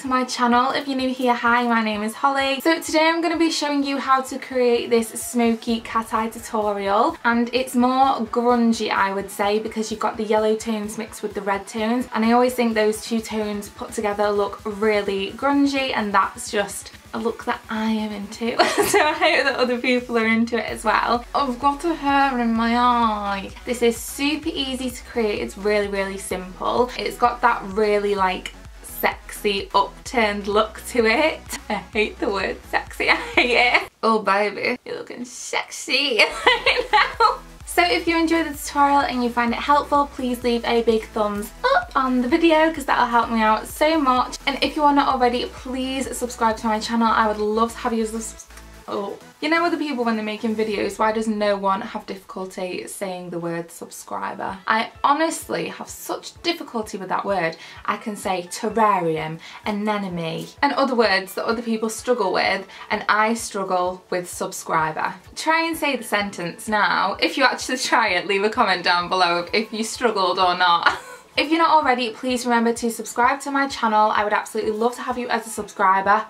to my channel. If you're new here, hi, my name is Holly. So today I'm going to be showing you how to create this smoky cat eye tutorial, and it's more grungy, I would say, because you've got the yellow tones mixed with the red tones, and I always think those two tones put together look really grungy, and that's just a look that I am into. So I hope that other people are into it as well. I've got a hair in my eye. This is super easy to create. It's really simple. It's got that really like sexy upturned look to it. I hate the word sexy, I hate it. Oh baby, you're looking sexy right now. So if you enjoyed the tutorial and you find it helpful, please leave a big thumbs up on the video because that'll help me out so much. And if you are not already, please subscribe to my channel. I would love to have you You know, other people when they're making videos, why does no one have difficulty saying the word subscriber? I honestly have such difficulty with that word. I can say terrarium, anemone, and other words that other people struggle with, and I struggle with subscriber. Try and say the sentence now. If you actually try it, leave a comment down below if you struggled or not. If you're not already, please remember to subscribe to my channel. I would absolutely love to have you as a subscriber.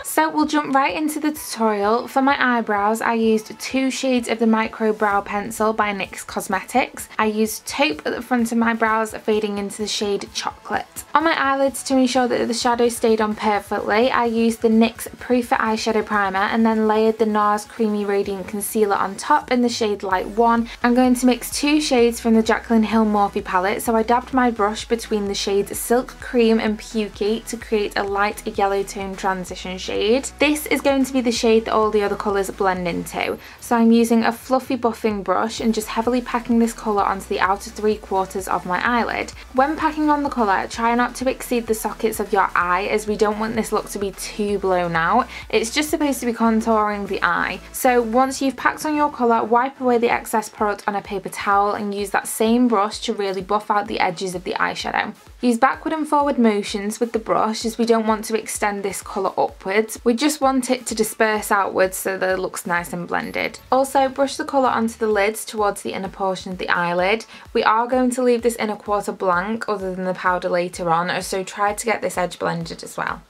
So we'll jump right into the tutorial. For my eyebrows, I used 2 shades of the Micro Brow Pencil by NYX Cosmetics. I used Taupe at the front of my brows, fading into the shade Chocolate. On my eyelids, to ensure that the shadow stayed on perfectly, I used the NYX Proof Eyeshadow Primer and then layered the NARS Creamy Radiant Concealer on top in the shade Light 1. I'm going to mix 2 shades from the Jaclyn Morphe palette, so I dabbed my brush between the shades Silk Cream and Pukey to create a light yellow tone transition shade. This is going to be the shade that all the other colours blend into. So I'm using a fluffy buffing brush and just heavily packing this colour onto the outer 3/4 of my eyelid. When packing on the colour, try not to exceed the sockets of your eye, as we don't want this look to be too blown out. It's just supposed to be contouring the eye. So once you've packed on your colour, wipe away the excess product on a paper towel and use that same brush to really buff out the edges of the eyeshadow. Use backward and forward motions with the brush, as we don't want to extend this colour upwards. We just want it to disperse outwards so that it looks nice and blended. Also, brush the colour onto the lids towards the inner portion of the eyelid. We are going to leave this inner quarter blank other than the powder later on, so try to get this edge blended as well.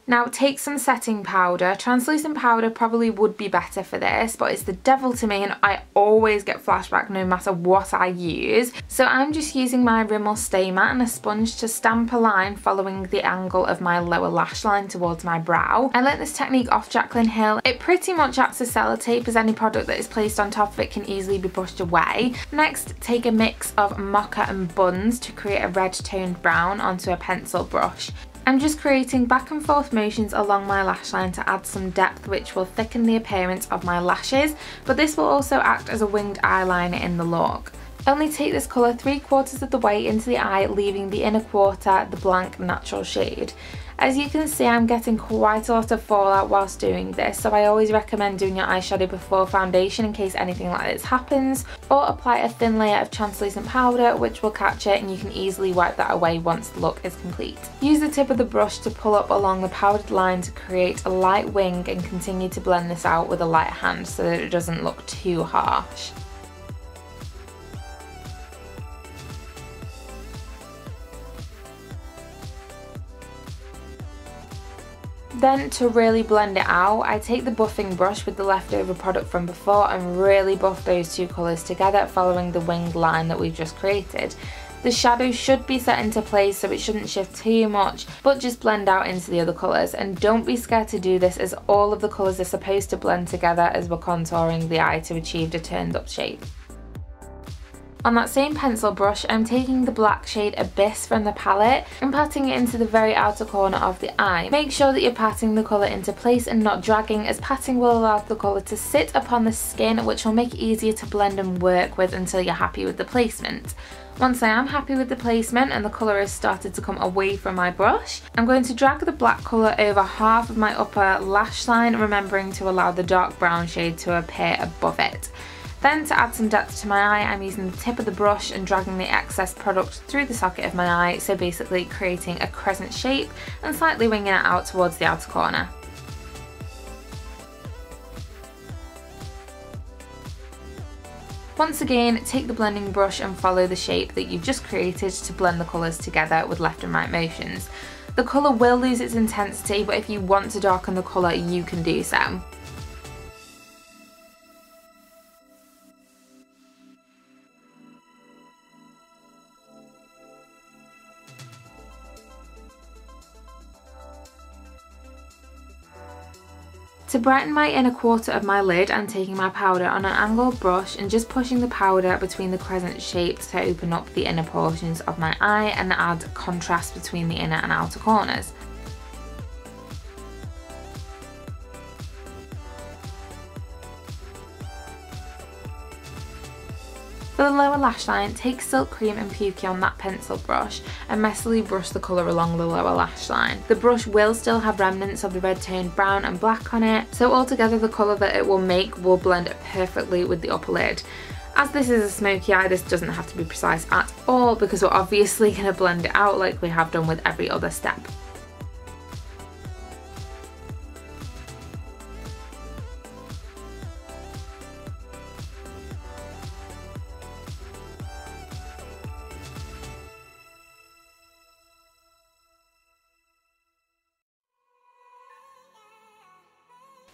Now take some setting powder. Translucent powder probably would be better for this, but it's the devil to me and I always get flashback no matter what I use. So I'm just using my Rimmel Stay Matte and a sponge to stamp a line following the angle of my lower lash line towards my brow. I learnt this technique off Jaclyn Hill. It pretty much acts as sellotape, as any product that is placed on top of it can easily be brushed away. Next, take a mix of Mocha and Buns to create a red toned brown onto a pencil brush. I'm just creating back and forth motions along my lash line to add some depth, which will thicken the appearance of my lashes, but this will also act as a winged eyeliner in the look. Only take this colour 3/4 of the way into the eye, leaving the inner quarter the blank natural shade. As you can see, I'm getting quite a lot of fallout whilst doing this, so I always recommend doing your eyeshadow before foundation in case anything like this happens, or apply a thin layer of translucent powder which will catch it, and you can easily wipe that away once the look is complete. Use the tip of the brush to pull up along the powdered line to create a light wing, and continue to blend this out with a light hand so that it doesn't look too harsh. Then, to really blend it out, I take the buffing brush with the leftover product from before and really buff those two colours together following the winged line that we've just created. The shadow should be set into place, so it shouldn't shift too much, but just blend out into the other colours. And don't be scared to do this, as all of the colours are supposed to blend together as we're contouring the eye to achieve a turned up shape. On that same pencil brush, I'm taking the black shade Abyss from the palette and patting it into the very outer corner of the eye. Make sure that you're patting the colour into place and not dragging, as patting will allow the colour to sit upon the skin, which will make it easier to blend and work with until you're happy with the placement. Once I am happy with the placement and the colour has started to come away from my brush, I'm going to drag the black colour over half of my upper lash line, remembering to allow the dark brown shade to appear above it. Then, to add some depth to my eye, I'm using the tip of the brush and dragging the excess product through the socket of my eye, so basically creating a crescent shape and slightly winging it out towards the outer corner. Once again, take the blending brush and follow the shape that you've just created to blend the colours together with left and right motions. The colour will lose its intensity, but if you want to darken the colour, you can do so. To brighten my inner quarter of my lid, I'm taking my powder on an angled brush and just pushing the powder between the crescent shapes to open up the inner portions of my eye and add contrast between the inner and outer corners. For the lower lash line, take Silk Cream and Pukey on that pencil brush and messily brush the colour along the lower lash line. The brush will still have remnants of the red toned brown and black on it, so altogether the colour that it will make will blend perfectly with the upper lid. As this is a smoky eye, this doesn't have to be precise at all because we're obviously going to blend it out like we have done with every other step.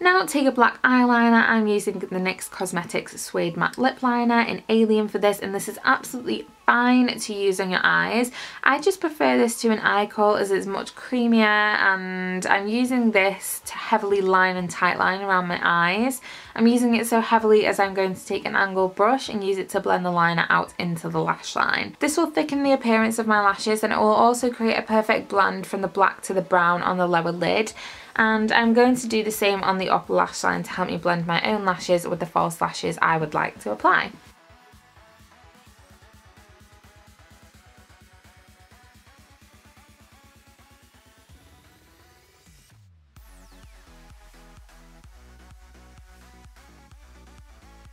Now take a black eyeliner. I'm using the NYX Cosmetics Suede Matte Lip Liner in Alien for this, and this is absolutely fine to use on your eyes. I just prefer this to an eye kohl as it's much creamier, and I'm using this to heavily line and tightline around my eyes. I'm using it so heavily as I'm going to take an angled brush and use it to blend the liner out into the lash line. This will thicken the appearance of my lashes, and it will also create a perfect blend from the black to the brown on the lower lid. And I'm going to do the same on the upper lash line to help me blend my own lashes with the false lashes I would like to apply.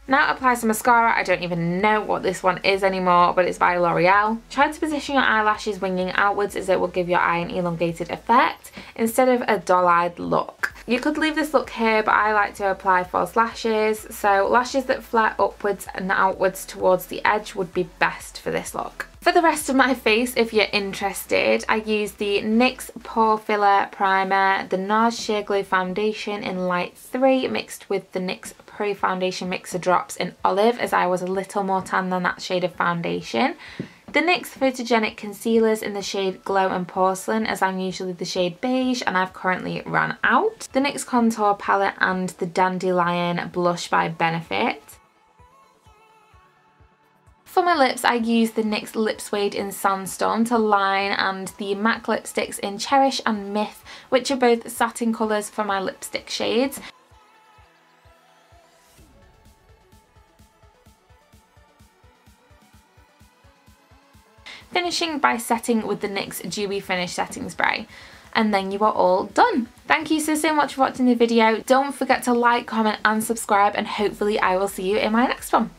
Now apply some mascara. I don't even know what this one is anymore, but it's by L'Oreal. Try to position your eyelashes winging outwards as it will give your eye an elongated effect instead of a doll-eyed look. You could leave this look here, but I like to apply false lashes, so lashes that flare upwards and outwards towards the edge would be best for this look. For the rest of my face, if you're interested, I use the NYX Pore Filler Primer, the NARS Sheer Glow Foundation in Light 3 mixed with the NYX Pro Foundation Mixer Drops in Olive, as I was a little more tan than that shade of foundation. The NYX Photogenic Concealers in the shade Glow and Porcelain, as I'm usually the shade Beige and I've currently run out. The NYX Contour Palette and the Dandelion Blush by Benefit. For my lips, I use the NYX Lip Suede in Sandstorm to line, and the MAC lipsticks in Cherish and Myth, which are both satin colours for my lipstick shades. Finishing by setting with the NYX Dewy Finish Setting Spray. And then you are all done. Thank you so much for watching the video. Don't forget to like, comment and subscribe, and hopefully I will see you in my next one.